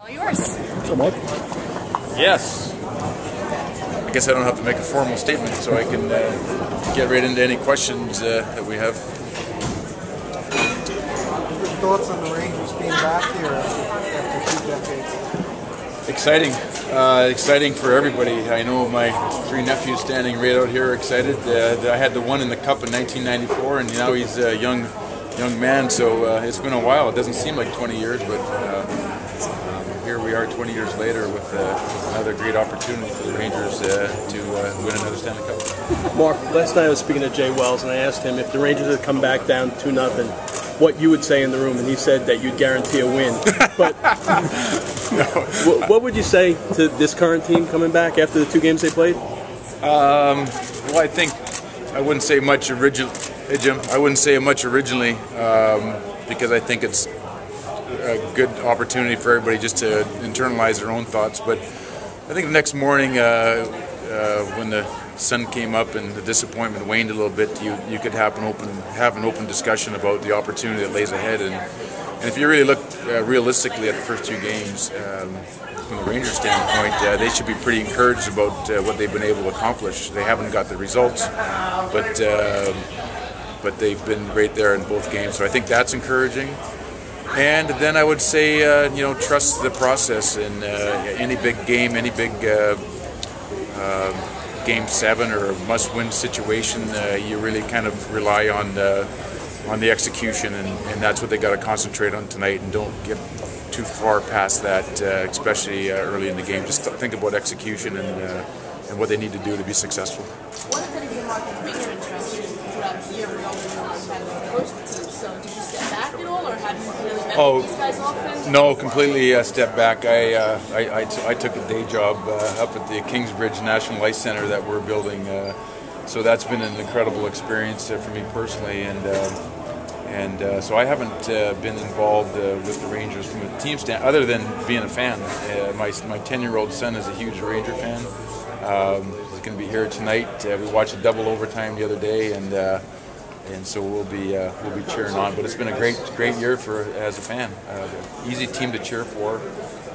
All yours. So, Mark? Yes. I guess I don't have to make a formal statement, so I can get right into any questions that we have. Thoughts on the Rangers being back here after 2 decades? Exciting. Exciting for everybody. I know my 3 nephews standing right out here are excited. I had the one in the Cup in 1994, and now he's a young man, so it's been a while. It doesn't seem like 20 years, but here we are 20 years later with another great opportunity for the Rangers to win another Stanley Cup. Mark, last night I was speaking to Jay Wells, and I asked him if the Rangers had come back down 2-0, what you would say in the room, and he said that you'd guarantee a win. But what would you say to this current team coming back after the 2 games they played? Well, I think I wouldn't say much originally. Hey, Jim. I wouldn't say much originally because I think it's a good opportunity for everybody just to internalize their own thoughts. But I think the next morning, when the sun came up and the disappointment waned a little bit, you could have an open discussion about the opportunity that lays ahead. And if you really look realistically at the first 2 games, from the Rangers standpoint, they should be pretty encouraged about what they've been able to accomplish. They haven't got the results, but they've been right there in both games. So I think that's encouraging. And then I would say, trust the process. And any big game, any big Game 7 or must-win situation, you really kind of rely on the execution, and that's what they got to concentrate on tonight. And don't get too far past that, especially early in the game. Just think about execution and what they need to do to be successful. One of the things that Mark has been your interest throughout the year, we all know kind of coach the team. So did you step back at all, or have you really met with these guys often? No, completely step back. I took a day job up at the Kingsbridge National Ice Center that we're building, so that's been an incredible experience for me personally, and so I haven't been involved with the Rangers from a team stand other than being a fan. My 10-year-old son is a huge Ranger fan. He's going to be here tonight. We watched a double overtime the other day, and so we'll be cheering on. But it's been a great year as a fan. Easy team to cheer for.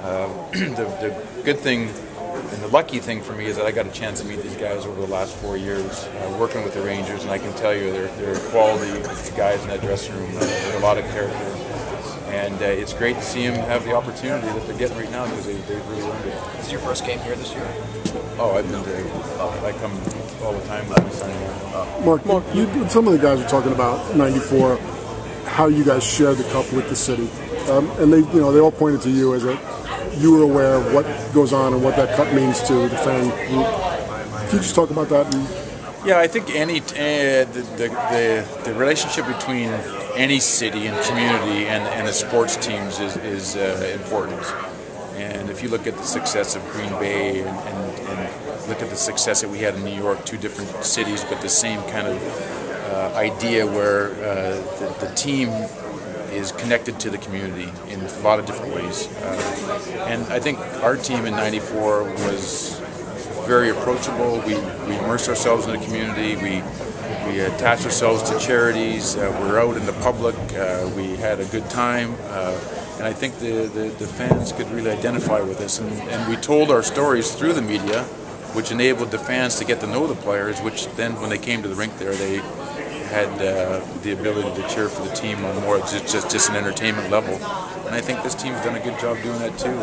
The good thing and the lucky thing for me is that I got a chance to meet these guys over the last 4 years working with the Rangers, and I can tell you they're quality guys in that dressing room. They're a lot of character, and it's great to see them have the opportunity that they're getting right now because they've really earned it. Is this your first game here this year? Oh, I've been there. I come all the time with my son. Mark, some of the guys were talking about '94, how you guys shared the cup with the city, and they all pointed to you as you were aware of what goes on and what that cup means to the fan group. Can you just talk about that? Yeah, I think the relationship between any city and community and the sports teams is important. And if you look at the success of Green Bay and look at the success that we had in New York, 2 different cities, but the same kind of idea where the team is connected to the community in a lot of different ways. And I think our team in '94 was very approachable. We immersed ourselves in the community. We attached ourselves to charities. We're out in the public. We had a good time. And I think the fans could really identify with us. And we told our stories through the media, which enabled the fans to get to know the players, which then when they came to the rink there, they had the ability to cheer for the team on more just an entertainment level. And I think this team's done a good job doing that too.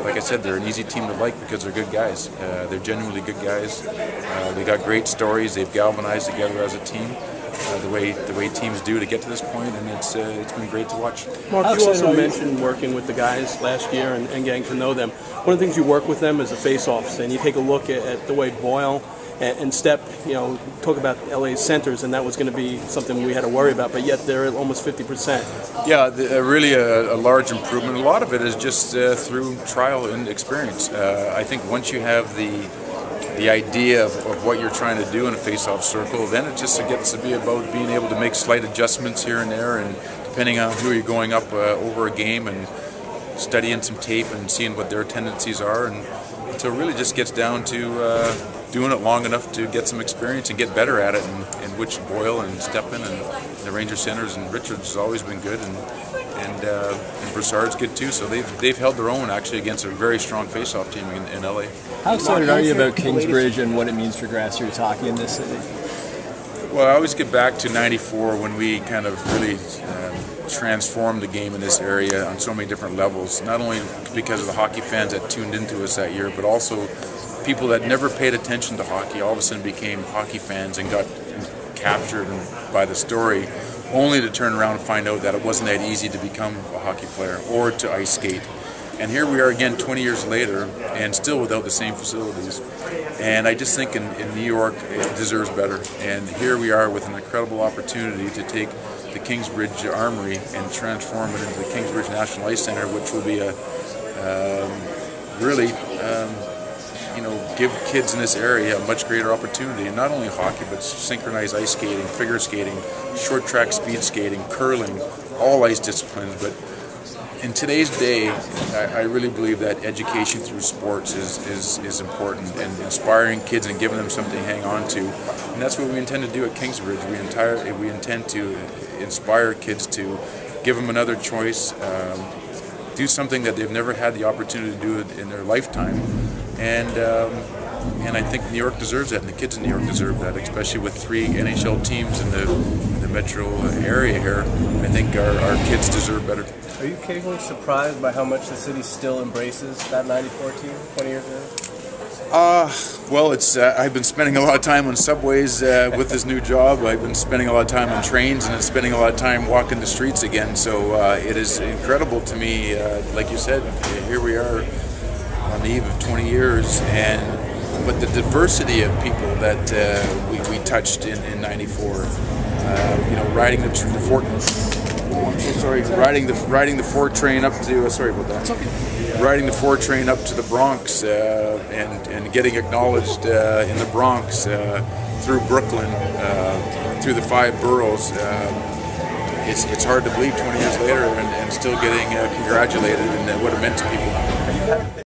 Like I said, they're an easy team to like because they're good guys. They're genuinely good guys. They got great stories. They've galvanized together as a team. The way teams do to get to this point, and it's been great to watch. Mark, you also mentioned working with the guys last year and getting to know them. One of the things you work with them is the face-offs, and you take a look at the way Boyle and Step, talk about LA's centers, and that was going to be something we had to worry about, but yet they're at almost 50%. Yeah, really a large improvement. A lot of it is just through trial and experience. I think once you have the idea of what you're trying to do in a face-off circle, then it just gets to be about being able to make slight adjustments here and there, and depending on who you're going up over a game, and studying some tape and seeing what their tendencies are, and so it really just gets down to doing it long enough to get some experience and get better at it, and which Boyle and Steppen and the Ranger centers and Richards has always been good, and and Broussard's good too. So they've held their own actually against a very strong face-off team in LA. How excited are you about Kingsbridge and what it means for grassroots hockey in this city? Well, I always get back to '94 when we kind of really transformed the game in this area on so many different levels. Not only because of the hockey fans that tuned into us that year, but also people that never paid attention to hockey all of a sudden became hockey fans and got captured by the story, only to turn around and find out that it wasn't that easy to become a hockey player or to ice skate. And here we are again 20 years later and still without the same facilities. And I just think in New York it deserves better. And here we are with an incredible opportunity to take the Kingsbridge Armory and transform it into the Kingsbridge National Ice Center, which will be a really give kids in this area a much greater opportunity, and not only hockey, but synchronized ice skating, figure skating, short track speed skating, curling, all ice disciplines. But in today's day, I really believe that education through sports is important, and inspiring kids and giving them something to hang on to. And that's what we intend to do at Kingsbridge. We intend to inspire kids to give them another choice, do something that they've never had the opportunity to do in their lifetime. And I think New York deserves that, and the kids in New York deserve that, especially with 3 NHL teams in the metro area here. I think our kids deserve better. Are you occasionally surprised by how much the city still embraces that '94 team 20 years later? Well, I've been spending a lot of time on subways with this new job. I've been spending a lot of time on trains and spending a lot of time walking the streets again. So it is incredible to me. Like you said, here we are on the eve of 20 years, but the diversity of people that we touched in '94. Riding the Fort. Oh, I'm so sorry. Riding the 4 train up to. Sorry about that. It's okay. Riding the 4 train up to the Bronx and getting acknowledged in the Bronx through Brooklyn, through the 5 boroughs. It's hard to believe 20 years later and still getting congratulated and what it meant to people.